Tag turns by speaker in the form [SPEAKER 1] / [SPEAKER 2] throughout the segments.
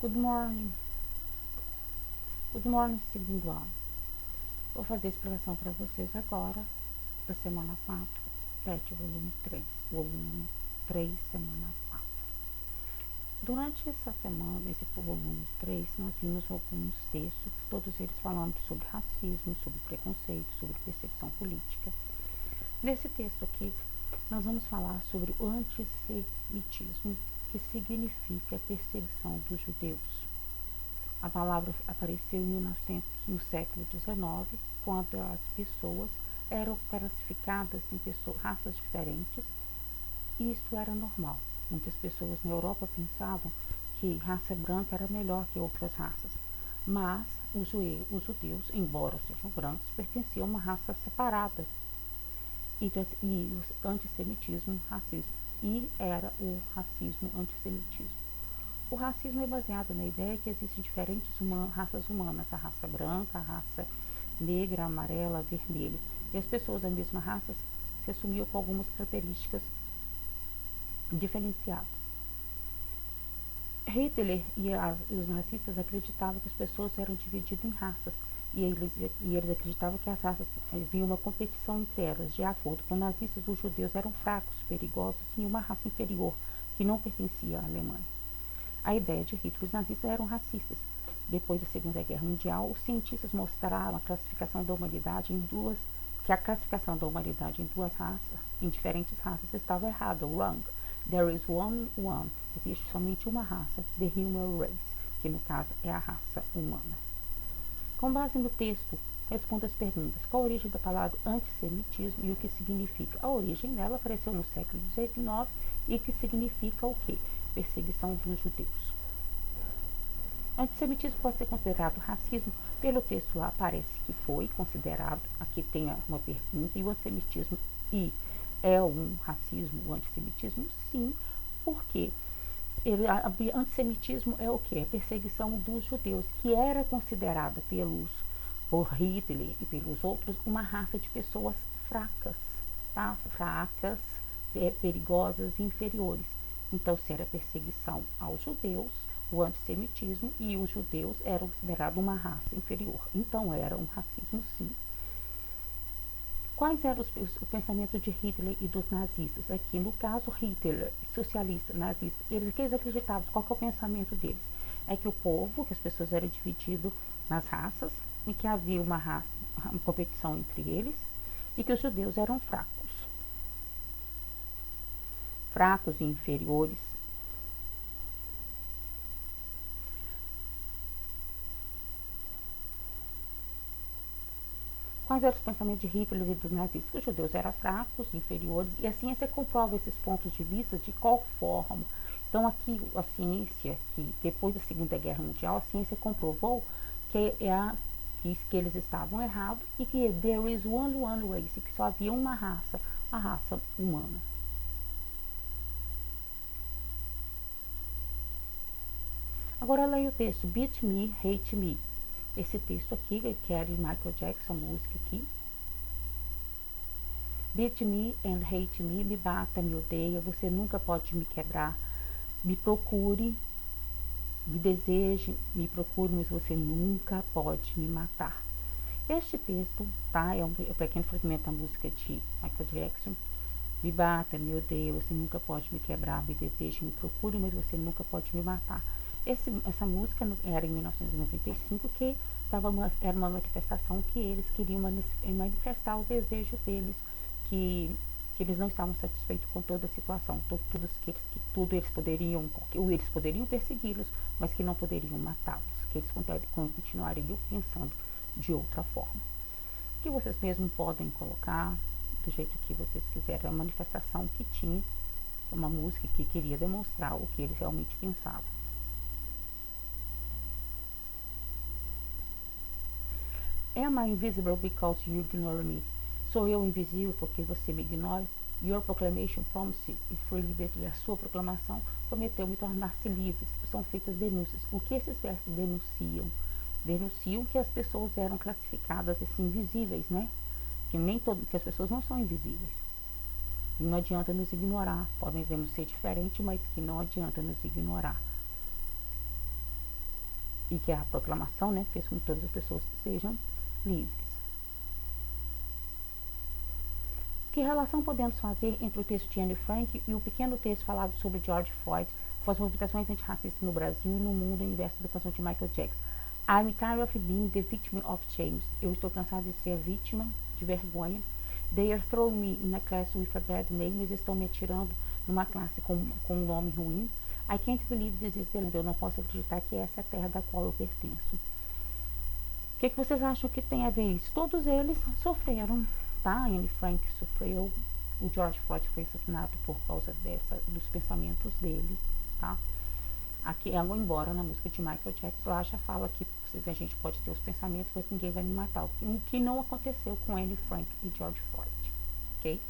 [SPEAKER 1] Good morning. Good morning, segundo ano. Vou fazer a explicação para vocês agora da semana 4, PET, volume 3. Volume 3, semana 4. Durante essa semana, esse volume 3, nós vimos alguns textos, todos eles falando sobre racismo, sobre preconceito, sobre perseguição política. Nesse texto aqui, nós vamos falar sobre o antissemitismo, que significa perseguição dos judeus. A palavra apareceu no século XIX, quando as pessoas eram classificadas em raças diferentes, e isso era normal. Muitas pessoas na Europa pensavam que raça branca era melhor que outras raças, mas os judeus, embora sejam brancos, pertenciam a uma raça separada. E o antissemitismo, racismo, e era o racismo antissemitismo. O racismo é baseado na ideia que existem diferentes raças humanas, a raça branca, a raça negra, amarela, vermelha. E as pessoas da mesma raça se assumiam com algumas características diferenciadas. Hitler e os nazistas acreditavam que as pessoas eram divididas em raças, e eles acreditavam que as raças havia uma competição entre elas. De acordo com os nazistas, os judeus eram fracos, perigosos e uma raça inferior, que não pertencia à Alemanha. A ideia de Hitler e os nazistas eram racistas. Depois da Segunda Guerra Mundial, os cientistas mostraram a classificação da humanidade em duas raças, em diferentes raças, estava errada, wrong. There is one. Existe somente uma raça, the human race, que no caso é a raça humana. Com base no texto, responda as perguntas. Qual a origem da palavra antissemitismo e o que significa? A origem dela apareceu no século XIX e que significa o quê? Perseguição dos judeus. Antissemitismo pode ser considerado racismo. Pelo texto lá aparece que foi considerado, aqui tem uma pergunta, e o antissemitismo é um racismo, o antissemitismo? Sim, porque antissemitismo é o que? É perseguição dos judeus, que era considerada por Hitler e pelos outros uma raça de pessoas fracas, tá? Fracas, perigosas e inferiores. Então, se era perseguição aos judeus, o antissemitismo, e os judeus eram considerados uma raça inferior. Então, era um racismo, sim. Quais eram o pensamento de Hitler e dos nazistas? Aqui, no caso, Hitler, socialista, nazista, eles acreditavam, qual que é o pensamento deles? É que o povo, que as pessoas eram divididas nas raças, e que havia uma competição entre eles, e que os judeus eram fracos e inferiores. Quais eram os pensamentos de Hitler e dos nazistas? Que os judeus eram fracos, inferiores, e a ciência comprova esses pontos de vista de qual forma? Então, aqui a ciência, que depois da Segunda Guerra Mundial, a ciência comprovou que eles estavam errados e que there is one race, que só havia uma raça, a raça humana. Agora leia o texto, Beat Me, Hate Me. Esse texto aqui, que é de Michael Jackson, a música aqui. Beat me and hate me, me bata, me odeia, você nunca pode me quebrar. Me procure, me deseje, me procure, mas você nunca pode me matar. Este texto, tá, é um pequeno fragmento da música de Michael Jackson. Me bata, me odeia, você nunca pode me quebrar, me deseje, me procure, mas você nunca pode me matar. Essa música era em 1995, que era uma manifestação que eles queriam manifestar o desejo deles, que eles não estavam satisfeitos com toda a situação, eles poderiam persegui-los, mas que não poderiam matá-los, que eles continuariam pensando de outra forma. Que vocês mesmos podem colocar do jeito que vocês quiserem, a manifestação que tinha, uma música que queria demonstrar o que eles realmente pensavam. Am I invisible because you ignore me? Sou eu invisível porque você me ignora? Your proclamation promised free liberty. A sua proclamação prometeu me tornar-se livres. São feitas denúncias. O que esses versos denunciam? Denunciam que as pessoas eram classificadas assim, invisíveis, né? Que as pessoas não são invisíveis. Não adianta nos ignorar. Podemos ser diferentes, mas que não adianta nos ignorar. e que é a proclamação, né, fez com que todas as pessoas sejam livres. Que relação podemos fazer entre o texto de Anne Frank e o pequeno texto falado sobre George Floyd com as movimentações antirracistas no Brasil e no mundo em verso da canção de Michael Jackson? I'm tired of being the victim of shame. Eu estou cansado de ser vítima de vergonha. They are throwing me in a class with a bad name. Eles estão me atirando numa classe com um nome ruim. I can't believe this is the land. Eu não posso acreditar que essa é a terra da qual eu pertenço. O que vocês acham que tem a ver isso? Todos eles sofreram, tá? Anne Frank sofreu, o George Floyd foi assassinado por causa dos pensamentos deles, tá? Aqui, embora na música de Michael Jackson, lá já fala que a gente pode ter os pensamentos, mas ninguém vai me matar. O que não aconteceu com Anne Frank e George Floyd, ok?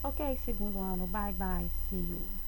[SPEAKER 1] Ok, segundo ano, bye bye, see you.